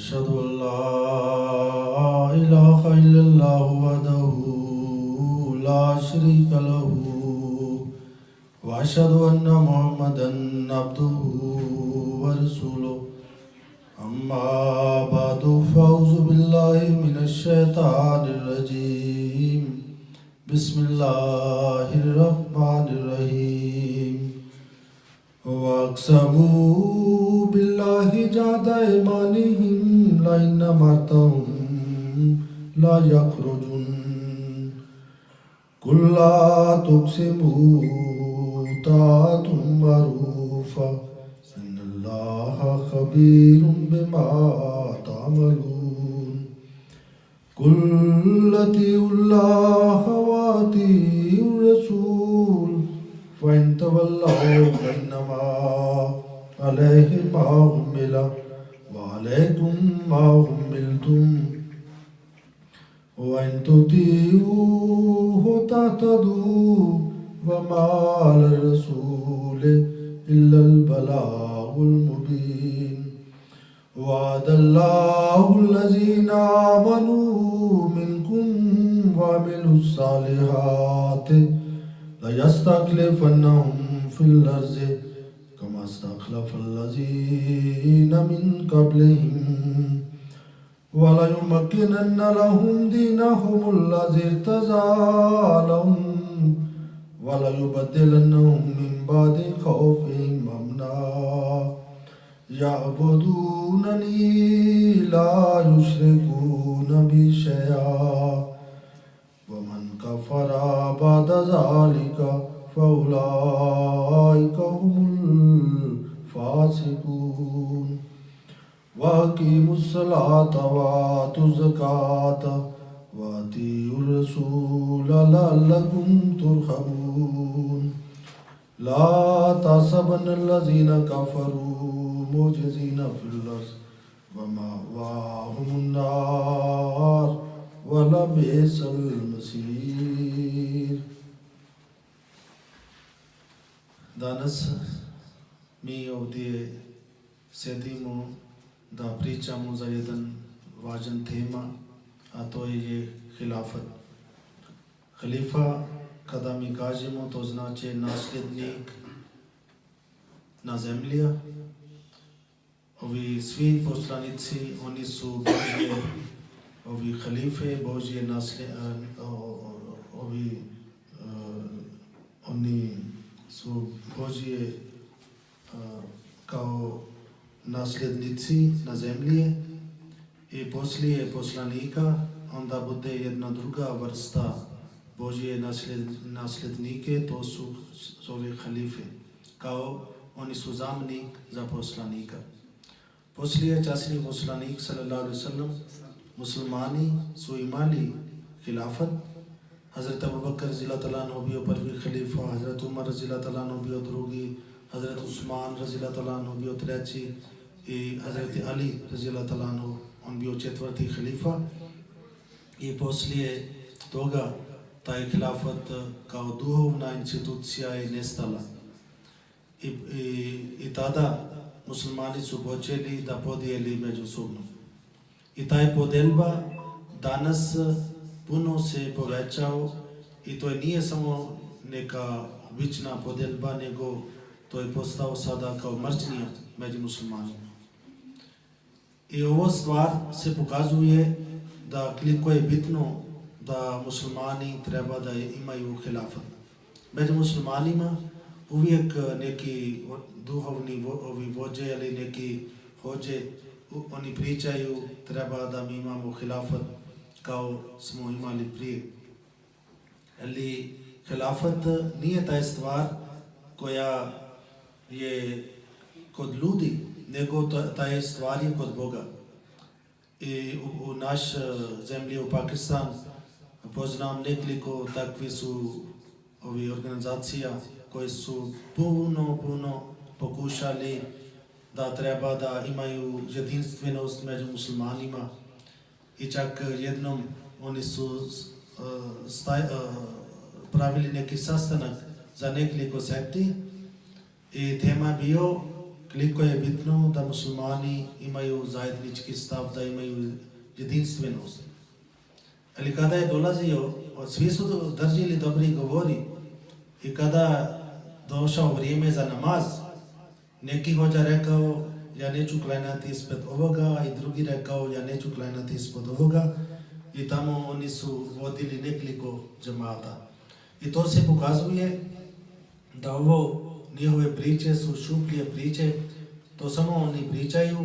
अशहदु अल्ला इलाहा इल्लल्लाह वहदहु ला शरीका लहु व अशहदु अन्ना मुहम्मदन अब्दुहु व रसूलुहु अम्मा बअदु फ़अऊज़ु बिल्लाहि मिनश शैतानिर रजीम बिस्मिल्लाहिर रहमानिर रहीम वक़्समू बिल्लाहि जहदा ऐमानिहिम लइन अमरतहुम ला यख़रुजुन कुल ला तुक़सिमू ताअतुम मरूफ़ा इन्नल्लाहा ख़बीरुम बिमा तअमलून कुल अतीउल्लाह व अतीउर रसूल फ़इन तवल्लव फ़इन्नमा अलैहि मा हुम्मिला व अलैकुम मा हुम्मिलतुम व इन तुतीऊहु तहतदू व मा अलर रसूल इल्लल बलागुल मुबीन वअदल्लाहु लज़ीना आमनू मिनकुम व अमिलुस सालिहाति लयस्तख़लिफ़न्नहुम फ़िल अर्ज़ि कमा इस्तख़लफ़ल लज़ीना मिन क़ब्लिहिम व लयुमक्किनन्न लहुम दीनहुमुल्लज़ी इर्तज़ा लहुम व लयुबद्दिलन्नहुम मिन बअदि ख़ौफ़िहिम अमना यअबुदूननी ला युश्रिकून बि शैआ वमन कफ़रा बअद ज़ालिका फ़उलाइका हुमुल फ़ासिक़ून वअक़ीमुस्सलाता वआतुज़ ज़काता वअतीउर रसूल लअल्लकुम तुरहमून ला तहसबन्नल्लज़ीना कफ़रू मुअजिज़ीना फ़िल अर्ज़ व मअवाहुमुन नार व लबिअसल मसीर. Danas mi ovdje sjedimo da pričamo za jedan važan tema, a to je hilafat. Halifa, kada mi kažemo, to znači nasljednik na zemlji. Ovi svi poslanici, oni su Božje, ovi halife, Božje oni su Božje kao nasljednici na zemlji i poslije poslanika onda bude jedna druga vrsta Božje nasljednike, to su zove halife, kao oni su zamjenik za poslanika. Poslije časni poslanik sallallahu alaihi wasallam muslimani su imali khilafat. Hazrat Abu Bakr रज़ियल्लाहु तआला अन्हु bio prvi khalifa, Hazrat Umar रज़ियल्लाहु तआला अन्हु bio drugi, Hazrat Usman रज़ियल्लाहु तआला अन्हु bio treći i Hazrat Ali रज़ियल्लाहु तआला अन्हु on bio četvrti khalifa. I poslije toga taj khilafat kao duhovna institucija je nestala. I tada muslimani su počeli da podijeli međusobno. I taj podelba danas puno se povećao i to nije samo neka obična podelba, nego to je postao sada kao mržnja među muslimanima. I ovo stvar se pokazuje da koliko je bitno da muslimani treba da imaju hilafat. Među muslimanima uvijek neki duhovni vođe ili neki hođe, oni pričaju treba da mi imamo hilafat kao smo imali prije. Ali hilafat nije taj stvar koja je kod ljudi, nego taj stvar je kod Boga. I u naš zemlji, u Pakistan, poznam nekoliko takvi su ovi organizacija koje su puno pokušali da treba da imaju jedinstvenost među muslimanima. I čak jednom oni su pravili neki sastanak za nekoliko sekti i tema bio koliko je bitno da muslimani imaju zajednički stav, da imaju jedinstvenost. Ali kada je dolazio, svi su držili dobri govori i kada došao vrijeme za namaz, neki hođa rekao ja neću klanjati ispred ovoga i drugi rekao ja neću klanjati ispod ovoga i tamo oni su vodili nekoliko džemata. I to se pokazuje da ovo njihove priče su šuplje priče, to samo oni pričaju,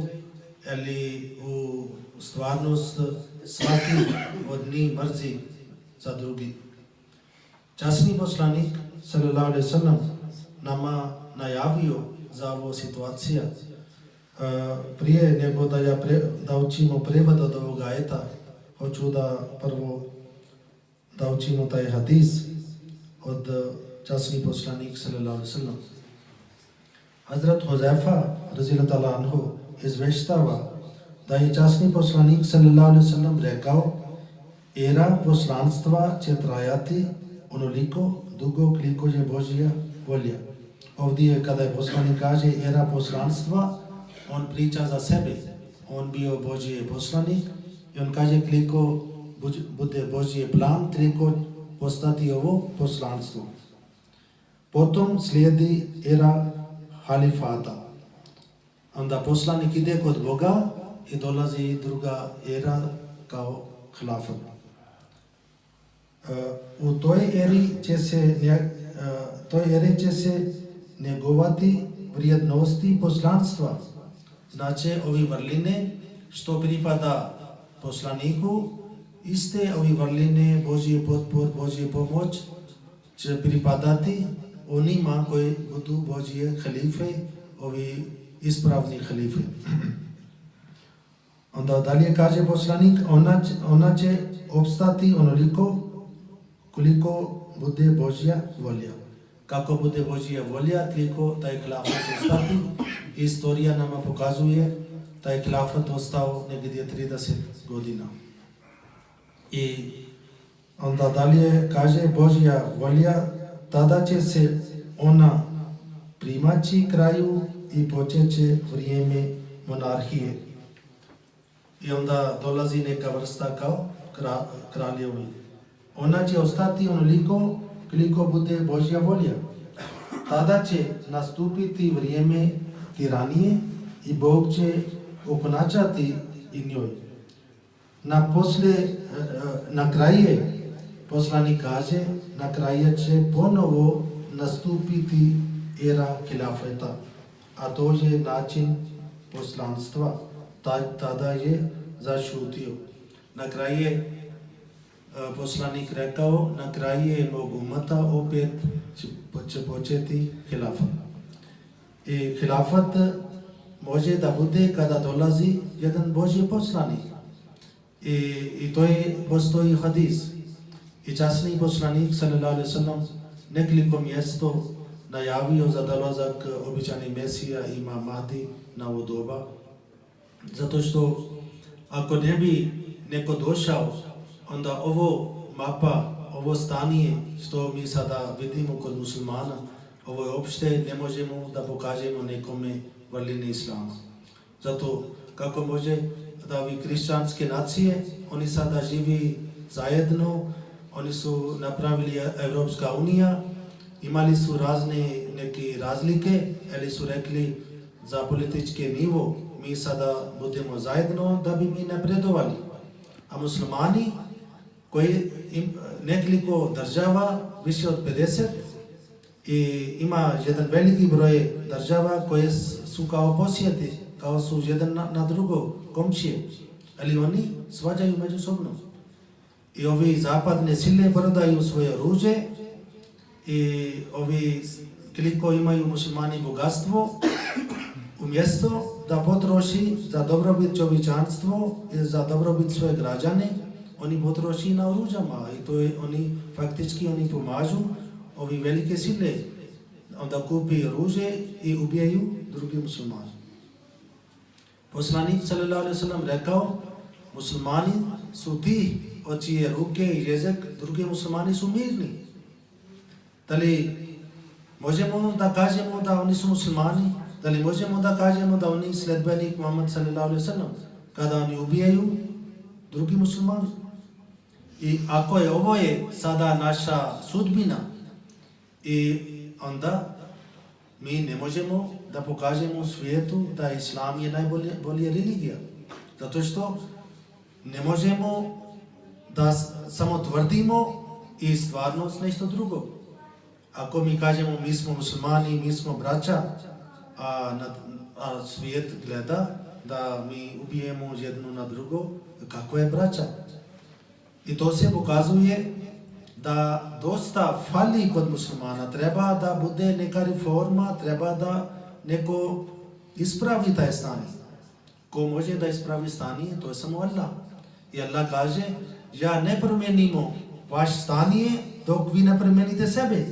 ali u stvarnost svaki od njih mrzi za drugi. Časni poslanik sallallahu alejhi ve sellem nama najavio za ovu situaciju. Prije nego da učimo prevod od ovoga ajeta, hoću da prvo da učimo taj hadis od časni poslanik sallallahu alejhi ve sellem. Hazrat Huzaifa radhiyallahu anhu izvještava da je časni poslanik sallallahu alejhi ve sellem rekao: era poslanstva će trajati onoliko dugo koliko je Božja volja. Ovdje kada je poslanik kaže era poslanstva, on priča za sebe. On bio Božji poslanik i on kaže koliko bude Božji plan, toliko postati ovo poslanstvo. Potom slijedi era halifata. Onda poslanik ide kod Boga i dolazi druga era kao hilafat. U toj eri će se njegovati vrijednosti poslanstva. Znači ovi vrline što pripada poslaniku, iste ovi vrline Božje potpor, Božje pomoć će pripadati onima koji budu Božje halife, ovi ispravni halife. Onda dalje kaže poslanik, ona će opstati onoliko koliko bude Božja volja. Kako bude Božja volja, toliko taj hilafat ostati. Istorija nama pokazuje da je hilafat ostao negdje 30 godina. I onda dalje kaže Božja volja, tada će se ona primaći kraju i počeće vrijeme monarhije. I onda dolazi neka vrsta kao kraljevi. Ona će ostati onoliko koliko bude Božja volja. Tada će nastupiti vrijeme tiranije i Bog će okonačati i njoj. Na kraje, poslanik kaže, na kraje će ponovo nastupiti era hilafeta, a to je način poslanstva. Tada je zašutio. Na kraje poslanik rekao, na kraje mog umata opet će početi hilafat. I hilafat može da bude kada dolazi jedan Božji poslanik. I to je postoji hadis. I časni poslanik sallallahu alejhi ve sellem nekoliko mjesto najavio za dolazak običani Mesija imam Mahdi na ovo doba. Zato što ako ne bi neko došao, onda ovo mapa, ovo stanje što mi sada vidimo kod muslimana, ovo je opšte ne možemo da pokažemo nekome vrline islama. Zato kako može da ovi kršćanske nacije, oni sada živi zajedno, oni su napravili Evropska unija, imali su razne neke razlike, ali su rekli za politički nivo mi sada budemo zajedno da bi mi napredovali. A muslimani koji nekoliko država, više od 50, i ima jedan veliki broj država koje su kao posjeti, kao su jedan na drugo, komšije, ali oni svađaju međusobno. I ovi zapadne sile prodaju svoje oružje i ovi koliko imaju muslimani bogatstvo, umjesto da potroši za dobrobit čovječanstvo i za dobrobit svoje građane, oni potroši na oružjama i to je oni pomažu ovi velike sile. Onda kupi oružje i ubijaju drugi muslimani. Poslanik sallallahu alejhi ve sellem rekao, muslimani su ti od čije ruke i jezik, drugi muslimani su mirni. Da li možemo da kažemo da oni su muslimani da li možemo da kažemo da oni sledbenik Muhammed sallallahu alaihi wasallam kada oni ubijaju drugi muslimani? I ako je ovo je sada naša sudbina, i onda mi ne možemo da pokažemo u svijetu da islam je najbolja religija. Zato što ne možemo da samo tvrdimo i stvarnost nešto drugo. Ako mi kažemo mi smo muslimani, mi smo braća, a svijet gleda da mi ubijemo jedno na drugo, kako je braća? I to se pokazuje da dosta fali kod muslimana. Treba da bude neka reforma, treba da neko ispravi taj stanje. Ko može da ispravi stanje, to je samo Allah. I Allah kaže, ja ne promijenimo vaš stanje dok vi ne promijenite sebe.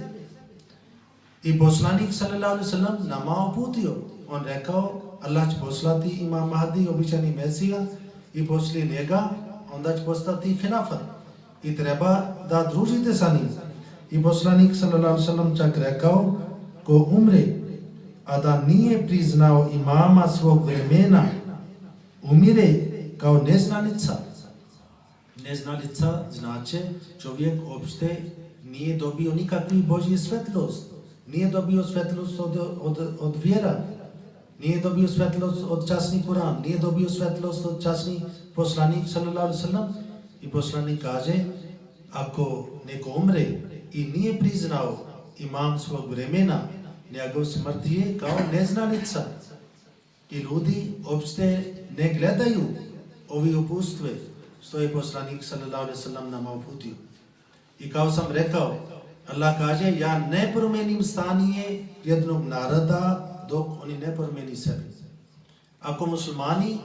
I poslanik sallallahu alaihi wasallam nama uputio. On rekao, Allah će poslati Imam Mahdi, običani Mesija, i poslije njega onda će postati hilafat. I treba da družite sa njim. I poslanik sallallahu alaihi wasallam čak rekao, ko umre, a da nije priznao imama svog vremena, umire kao neznanica. Neznanica znači čovjek uopšte nije dobio nikakvu Božju svetlost. Nije dobio svetlost od vjera. Nije dobio svetlost od časni Kur'an. Nije dobio svetlost od časni poslanik sallallahu alaihi wasallam. I poslanik kaže, ako neko umre i nije priznao imam svog vremena, njegov smrt je kao neznanica. I ljudi uopšte ne gledaju ovi uputstve što je poslanik sallallahu alaihi wasallam nama uputio. I kao sam rekao, Allah kaže, ja ne promijenim stanje jednog naroda dok oni ne promijeni sebe. Ako muslimani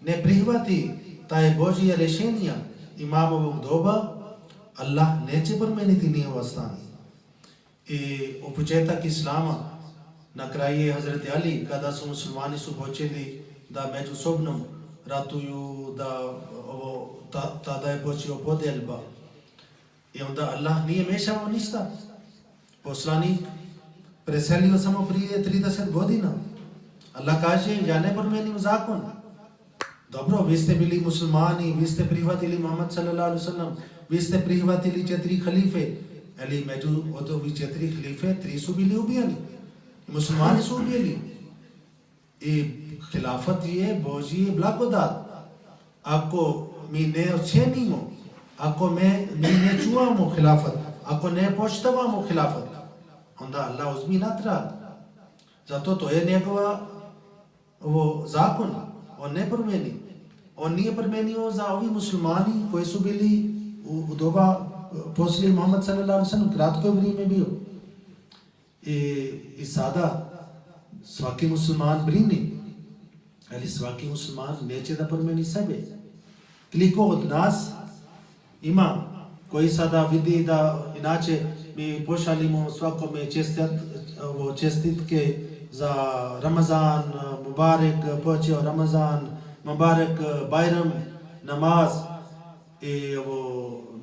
ne prihvati taj Božje rješenja imamovog doba, Allah neće promijeniti njihova stanje. I u početak islama, na kraju je Hazreti Ali, kada su muslimani počeli da međusobno ratuju, tada je počeo podjelba. I onda Allah nije mešao ništa. Poslanik preselio samo prije 30 godina. Allah kaže, ja ne promijenim zakon. Dobro, vi ste bili muslimani, vi ste prihvatili Muhammed sallallahu alaihi wasallam, vi ste prihvatili 4 halife, ali među od ovih 4 halife 3 su bili ubijeni. Muslimani su ubijeni. I hilafat je Božji blagodat. Ako mi ne ocenimo, ako mi ne čuvamo hilafat, ako ne poštavamo hilafat, onda Allah uzmi natrag. Zato to je njegova zakon. On ne promijeni. On nije promijenio za ovi muslimani koji su bili u doba poslije Muhammed sallallahu alaihi wasallam, kratko vrijeme bio. I sada svaki musliman brini, ali svaki musliman neće da promijeni sebe. Koliko od nas ima koji sada vidi da inače mi pošaljimo svakome čestitke za Ramazan, Mubarek, počeo Ramazan, Mubarek, Bajram, namaz, i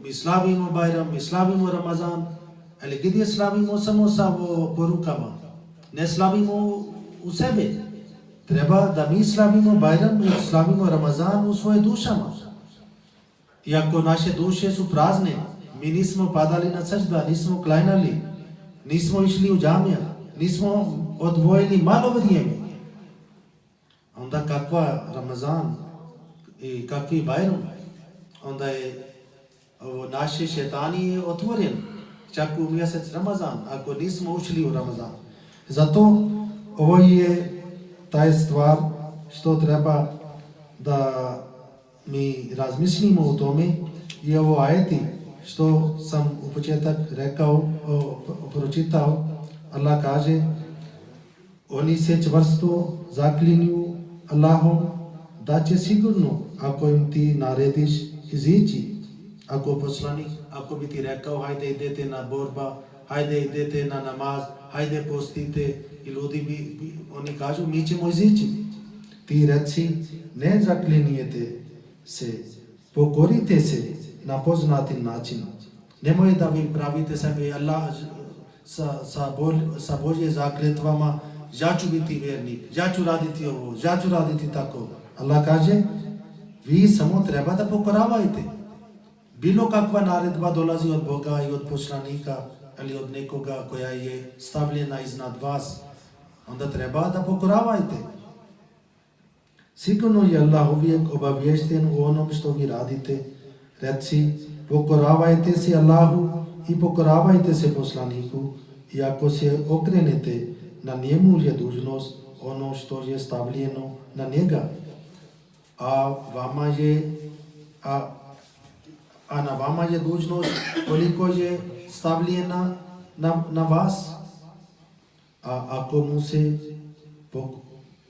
mi slavimo Bajram, mi slavimo Ramazan, ali gdje slavimo samo sa porukama, ne slavimo u sebe. Treba da mi slavimo Bajram i slavimo Ramazan u svoje dušama. Iako naše duše su prazne, mi nismo padali na sežda, nismo klajnali, nismo išli u džamija, nismo odvojili malo vrijeme. Onda kakva Ramazan i kakvi Bajram, onda je naši šetani otvoren, čak u mjesec Ramazan, ako nismo ušli u Ramazan. Zato ovo je taj stvar što treba da mi razmislimo o tome. I ovo ajeti što sam u početak rekao, pročitao, Allah kaže, oni se čvrsto zaklinju Allahom da će sigurno, ako im ti narediš, izići. Ako bi ti rekao, hajde idete na borba, hajde idete na namaz, hajde postite, i ljudi oni kažu, mi ćemo izići. Ti reci, ne zaklinjete se, pokorite se na poznatim način. Nemoj da vi pravite sebi Allah sa Božje zakletvama ja ću biti vjernik, ja ću raditi ovo, ja ću raditi tako. Allah kaže, vi samo treba da pokoravajte. Bilo kakva naredba dolazi od Boga i od poslanika ili od nekoga koja je stavljena iznad vas, onda treba da pokoravajte. Sigurno je Allah uvijek obaviješten u onom što vi radite. Reci, pokoravajte se Allahu i pokoravajte se poslaniku, i ako se okrenete, na njemu je dužnost ono što je stavljeno na njega, a na vama je dužnost koliko je stavljena na vas. A ako mu se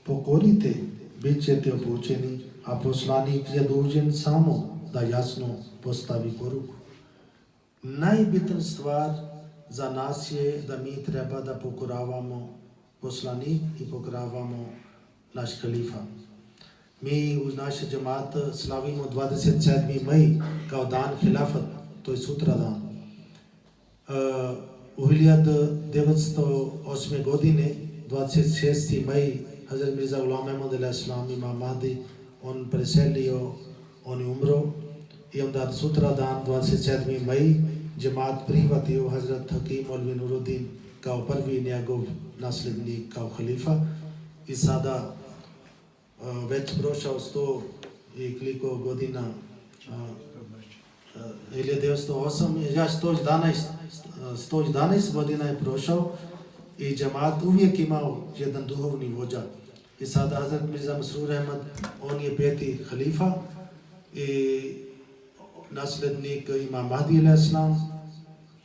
pokorite, bit ćete opućeni, a poslanik je dužan samo da jasno postavi poruku. Najbitna stvar za nas je da mi treba da pokoravamo poslanik i pokoravamo naš halifa. Mi u našoj džemat slavimo 27. maj kao dan hilafat, to je sutra dan. U 1908. godine, 26. maj, Hazrat Mirza Ghulam Ahmad al-Islam Imam Mahdi, on preselio, on je umro, i onda sutra dan, 27. maj, džemat prihvatio Hazrat Hakim Maulvi Nuruddin kao prvi njegov nasljednik, kao halifa, i sada već prošao 100 i koliko godina, 111 godina je prošao i džemat uvijek imao jedan duhovni vođa. I sada Hazrat Mirza Masroor Ahmad, on je 5. halifa i nasljednik Imam Mahdi al-Islam,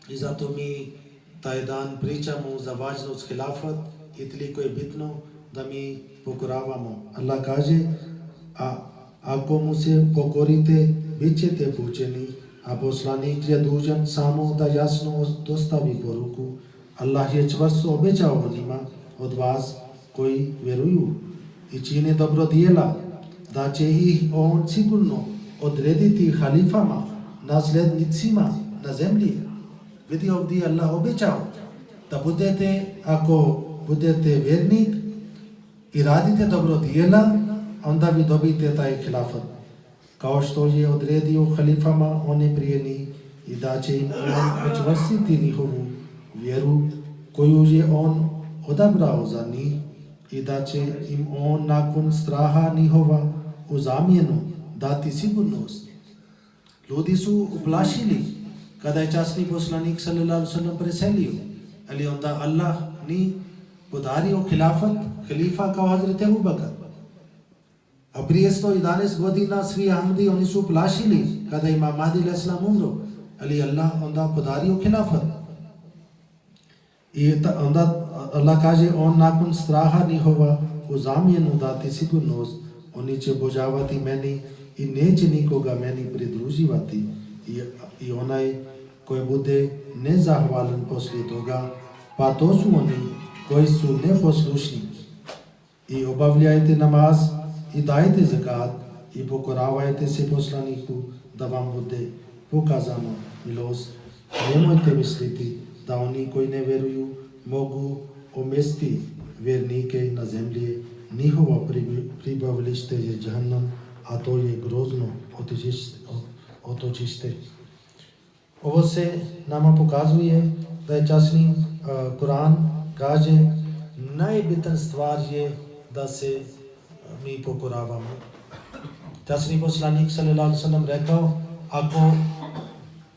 i zato mi taj dan pričamo za važnost hilafat i toliko je bitno da mi pokoravamo. Allah kaže, a ako mu se pokorite, bit ćete poučeni, a poslanik je dužan samo da jasno dostavi poruku. Allah je čvrsto obećao onima od vas koji vjeruju i čine dobro djela, da će ih on sigurno odrediti halifama, nasljednicima na zemlji. Vidi ovdje Allah obećao da budete, ako budete vjernik i radite dobro djela, onda vi dobijete taj hilafat. Kao što je odredio halifama one prijeni, i da će im on učvrstiti njihovu vjeru koju je on odabrao za njih, i da će im on nakon straha njihova u zamjenu dati sigurnost. Ljudi su uplašili kada je časni poslanik sallallahu alaihi wasallam preselio, ali onda Allah ni podario halifa kao Hazrat Abu Bakr. A prije 111 godina svi Ahmadi oni su uplašili kada Imam Mahdi al-Islam umro, ali Allah onda podario hilafat. I onda Allah kaže, on nakon straha njihova u zamjenu dati sigurnost, oni će obožavati meni i neće nikoga meni pridruživati, i onaj koji bude nezahvalan poslije toga, pa to su oni koji su neposlušni. I obavljajte namaz i dajte zakat i pokoravajte se poslaniku da vam bude pokazana milost. Nemojte misliti da oni koji ne vjeruju mogu omesti vjernike na zemlji. Njihovo pribavilište je džahannam, a to je grozno otočište. Ovo se nama pokazuje da je časni Kur'an kaže, najbitna stvar je da se mi pokoravamo. Časni poslanik sallallahu alaihi wasallam rekao, ako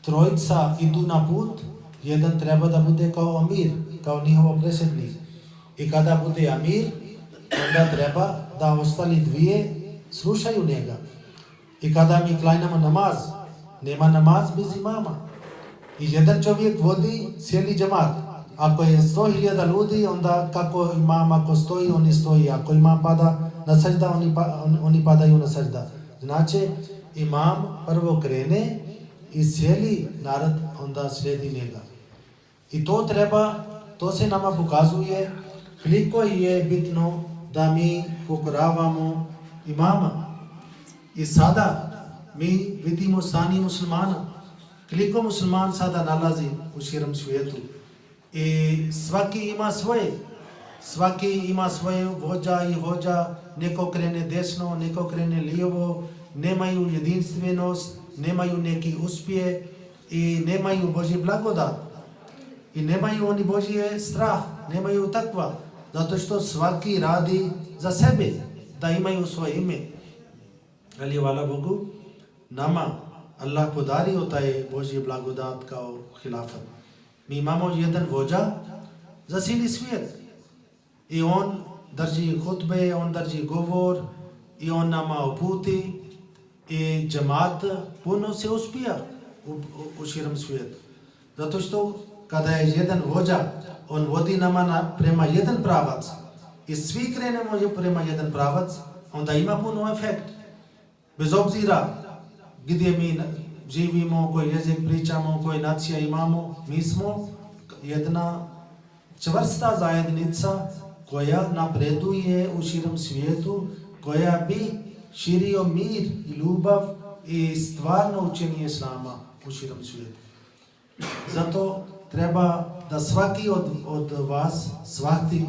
trojica idu na put, jedan treba da bude kao amir, kao njihov predsjednik. I kada bude amir, onda treba da ostali dvije slušaju njega. I kada mi klanjamo namaz, nema namaz bez imama. I jedan čovjek vodi cijeli džemat. Ako je 100.000 ljudi, onda kako imam, ako stoji, oni stoji. Ako imam pada na sađda, oni padaju na sađda. Znači, imam prvo krene i cijeli narod onda slijedi njega. I to se nama pokazuje koliko je bitno da mi pokoravamo imama. I sada mi vidimo stanje muslimana. Koliko musliman sada nalazi u širom svijetu. I svaki ima svoje. Svaki ima svoje vođa i vođa, neko krene desno, neko krene lijevo, nemaju jedinstvenost, nemaju neki uspjeh i nemaju Božji blagodat. I nemaju oni Božji strah, nemaju takva, zato što svaki radi za sebe, da imaju svoje ime. Ali hvala Bogu, nama Allah podario taj Božji blagodat kao hilafat. Mi imamo jedan vođa za cijeli svijet. I on drži hutbe, on drži govor i on nama uputi i džemat puno se uspija u širom svijetu. Zato što kada je jedan vođa, on vodi nama prema jedan pravac i svi krenemo prema jedan pravac, onda ima puno efekt. Bez obzira gdje mi živimo, koji jezik pričamo, koji nacija imamo, mi smo jedna čvrsta zajednica koja napreduje u širom svijetu, koja bi širio mir i ljubav i stvarno učenje Islama u širom svijetu. Zato treba da svaki od vas shvati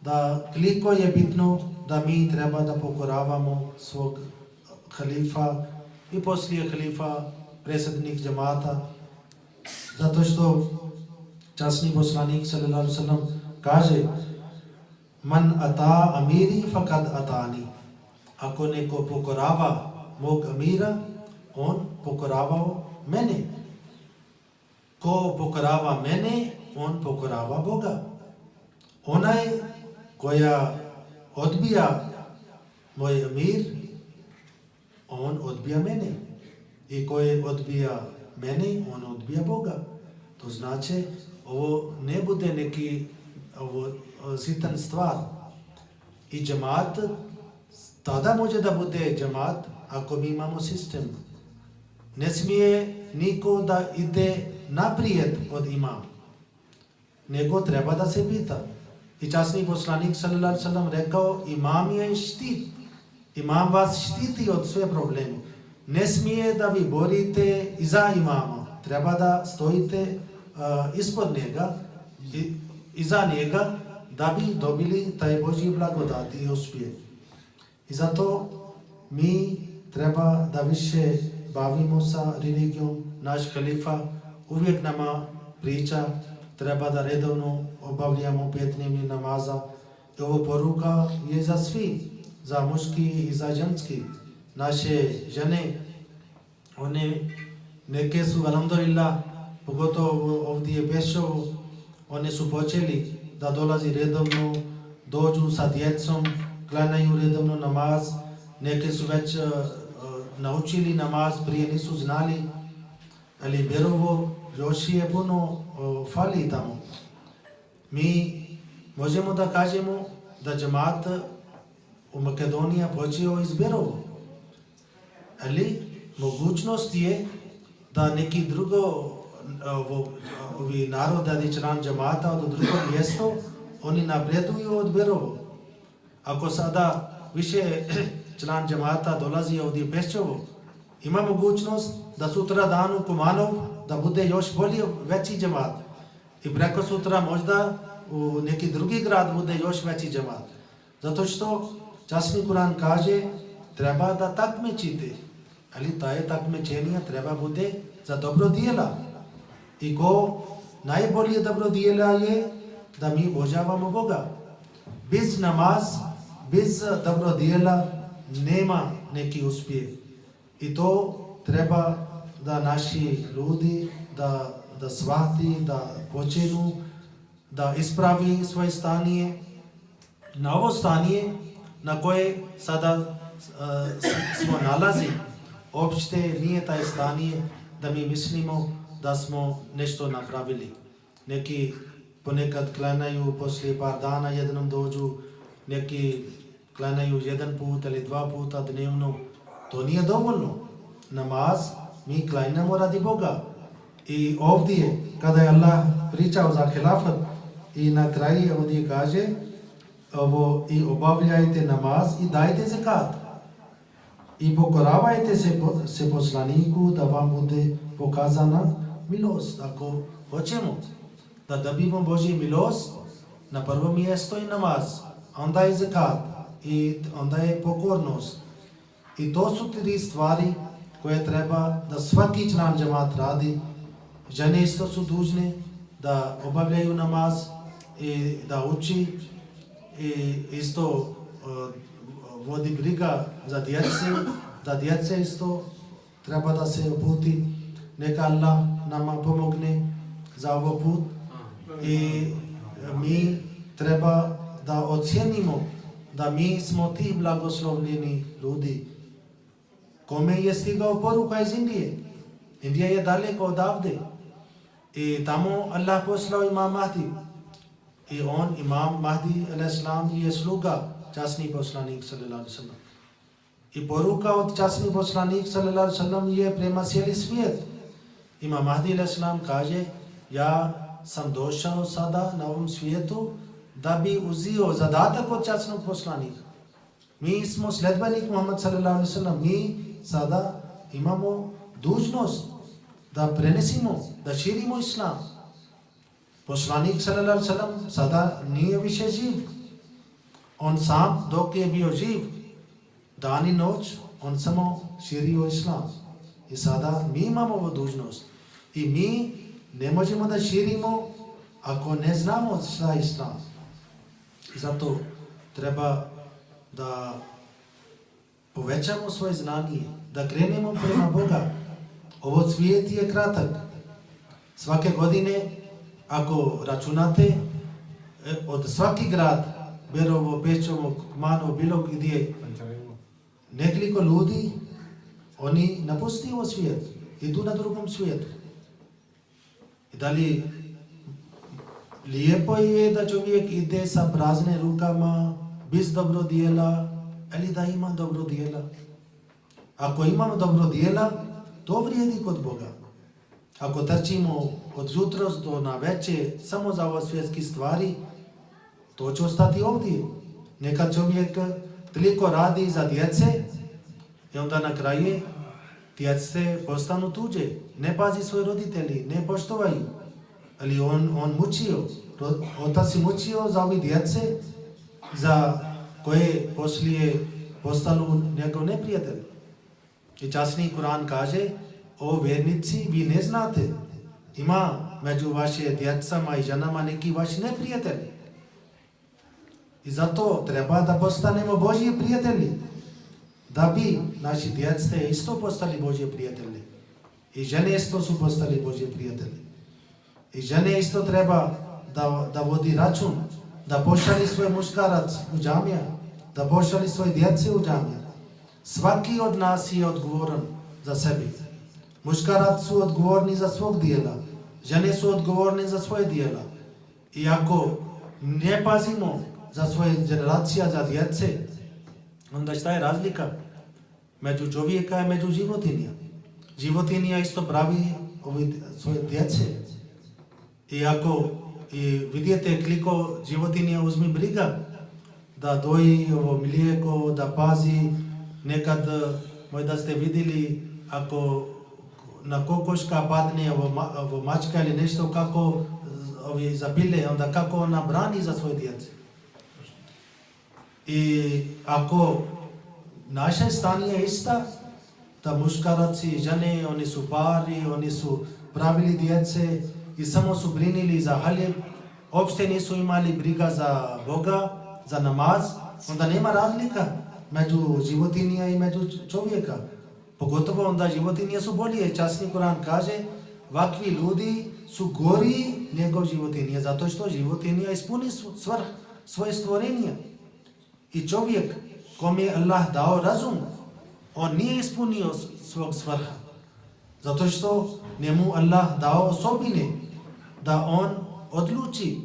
da koliko je bitno da mi treba da pokoravamo svog halifa i poslije halifa predsjednik džemata, zato što časni poslanik sallallahu alejhi ve sellem kaže: Man ata amiri fakad atani. Ako neko pokorava mog amira, on pokoravao mene. Ko pokorava mene, on pokorava Boga. Onaj koja odbija moj amir, on odbija mene. I koji odbija mene, on odbija Boga. To znači, ovo ne bude neki sitan stvar. I džemat tada može da bude džemat ako mi imamo sistem. Ne smije niko da ide naprijed od imama, nego treba da se pita. I časni poslanik sallallahu alejhi ve sellem rekao: imam je štit. Imam vas štiti od sve probleme. Ne smije da vi borite iza imama. Treba da stojite ispod njega, iza njega, da bi dobili taj Božji blagodat i uspjeh. I zato mi treba da više bavimo sa religijom. Naš halifa uvijek nama priča, treba da redovno obavljamo 5 dnevnih namaza. I ovo poruka je za svi, za muški i za ženski. Naše žene, one neke su, alhamdulillah, pogotovo ovdje Bešovo, one su počeli da dolazi redovno, dođu sa djecom, klanjaju redovno namaz. Neke su već naučili namaz, prije nisu znali, ali vjerovo još je puno fali tamo. Mi možemo da kažemo da džemat u Makedoniji počeo iz Berovo, ali mogućnost je da neki drugo ovi naroda ili član džemata od drugog mjesta, oni napreduju od Berovo. Ako sada više član džemata dolazi ovdje u Peščevo, ima mogućnost da sutra dan u Kumanov da bude još bolji, veći džemat. I preko sutra možda u neki drugi grad bude još veći džemat. Zato što časni Kur'an kaže treba da takmičite, ali taj takmičenje treba bude za dobro djela. I ko najbolje dobro djela je da mi obožavamo Boga. Bez namaz, bez dobro djela nema neki uspjeh. I to treba da naši ljudi da shvati, da počinu, da ispravi svoje stanje. Na ovo stanje na koje sada smo nalazi, uopšte nije taj stanje da mi mislimo da smo nešto napravili. Neki ponekad klanjaju poslije par dana, jednom dođu, neki klanjaju 1 put ili 2 puta dnevno. To nije dovoljno. Namaz mi klanjamo radi Boga. I ovdje, kada je Allah pričao za hilafat, i na kraju ovdje kaže i obavljajte namaz i dajte zekat. I pokoravajte se poslaniku da vam bude pokazana milost. Ako hoćemo da dobimo Božju milost, na prvo mjesto i namaz, a onda je zakat i onda je pokornost. I to su 3 stvari koje treba da svaki član džemat radi. Žene isto su dužne da obavljaju namaz i da uči i isto vodi briga za djece, da djece isto treba da se uputi. Neka Allah nama pomogne za ovo put i mi treba da ocijenimo da mi smo ti blagoslovljeni ljudi. Kome je stigao poruka iz Indije? Indija je daleko odavde i tamo Allah poslao Imam Mahdi i on, Imam Mahdi al-Islam, je sluga časni poslanik sallallahu alaihi wasallam. I poruka od časni poslanik sallallahu alaihi wasallam je prema cijeli svijet. Imam Mahdi al-Islam kaže, ja sam došao sada na ovom svijetu da bi uzio zadatak od časnog poslanika. Mi smo sledbenik Muhammed sallallahu alaihi wasallam, mi sada imamo dužnost da prenesimo, da širimo islam. Poslanik sallallahu alaihi wasallam sada nije više živ. On sam dok je bio živ, dan i noć, on samo širio islam. I sada mi imamo ovu dužnost. I mi ne možemo da širimo ako ne znamo šta je islam. I zato treba da povećamo svoje znanje, da krenemo prema Boga. Ovo svijet je kratak. Svake godine, ako računate, od svaki grad, Berovo, Pečovo, Kmano, bilo gdje, nekoliko ljudi, oni napusti ovo svijet, idu na drugom svijetu. I da li lijepo je da čovjek ide sa prazne rukama, bez dobro dijela, ili da ima dobro dijela? Ako imamo dobro dijela, to vrijedi kod Boga. Ako trčimo od jutros do na večer samo za ove svjetske stvari, to će ostati ovdje. Neka čovjek toliko radi za djece i onda na kraju djece postanu tuđe. Ne pazi svoje roditelji, ne poštovaju. Ali on mučio, otac je mučio za ove djece za koje poslije postanu njegov neprijatelj. I časni Kur'an kaže, o vjernici, vi ne znate, ima među vaše djecama i ženama neki vaši neprijatelji. I zato treba da postanemo Božji prijatelji, da bi naši djece isto postali Božji prijatelji. I žene isto su postali Božji prijatelji. I žene isto treba da vodi račun, da pošali svoj muškarac u džamija, da pošali svoje djece u džamija. Svaki od nas je odgovoran za sebi. Muškarac su odgovorni za svog dijela, žene su odgovorne za svoje dijela. I ako ne pazimo za svoje generacija, za djece, onda šta je razlika među čovjeka i među životinja? Životinja isto pravi svoje djece. I ako vidite koliko životinja uzmi briga, da doji ovo mlijeko, da pazi, nekad možda ste vidjeli ako na kokoška padne ovo mačka ili nešto, kako zabile, onda kako ona brani za svoje djece. I ako naše stanje je ista, da muškarac i žene, oni su pari, oni su pravili djece i samo su brinili za haljeb, uopšte nisu imali briga za Boga, za namaz, onda nema razlika među životinja i među čovjeka. Pogotovo onda životinje su bolje. Časni Kur'an kaže, ovakvi ljudi su gori nego životinje, zato što životinja ispuni svrh svoje stvorenja. I čovjek kome je Allah dao razum, on nije ispunio svog svrha. Zato što njemu Allah dao osobine da on odluči.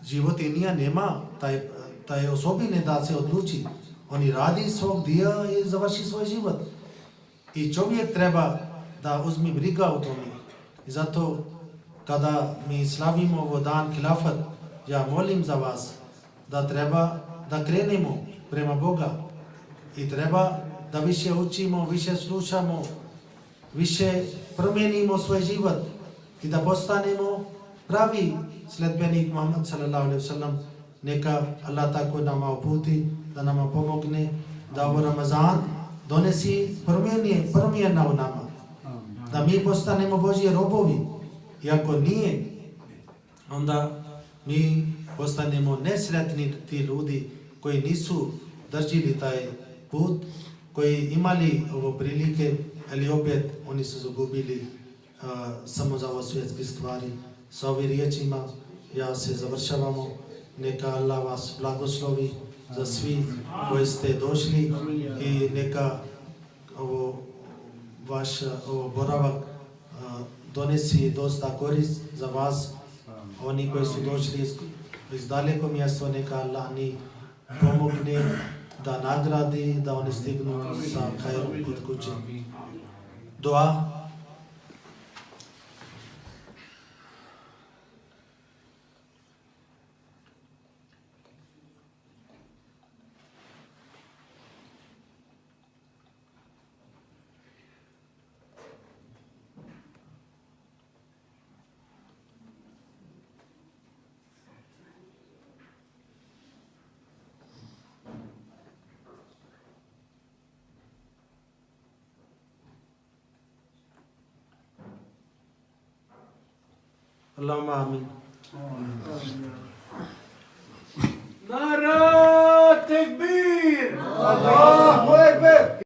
Životinja nema taj osobine da se odluči. Oni radi svog dijela i završi svoj život. I čovjek treba da uzmi briga u tome. I zato kada mi slavimo ovo dan Hilafat, ja molim za vas da treba da krenemo prema Boga. I treba da više učimo, više slušamo, više promijenimo svoj život i da postanemo pravi sledbenik Muhammed sallallahu alaihi wasallam, neka Allah tako nama uputi, da nama pomogne, da ovo Ramazan donesi promjena u nama. Da mi postanemo Božji robovi. I ako nije, onda mi postanemo nesretni ti ljudi koji nisu držili taj put, koji imali ovo prilike, ali opet oni su zagubili samo za ovo svjetske stvari. Sa ovim riječima ja se završavamo. Neka Allah vas blagoslovi za svi koji ste došli i neka vaš boravak donesi dosta korist za vas. Oni koji su došli iz daleko mjesta, neka Allah ni pomogne da nagradi, da oni stignu sa hajrom kod kuće. Dua. Allahumma amin. Nara tekbir! Allahu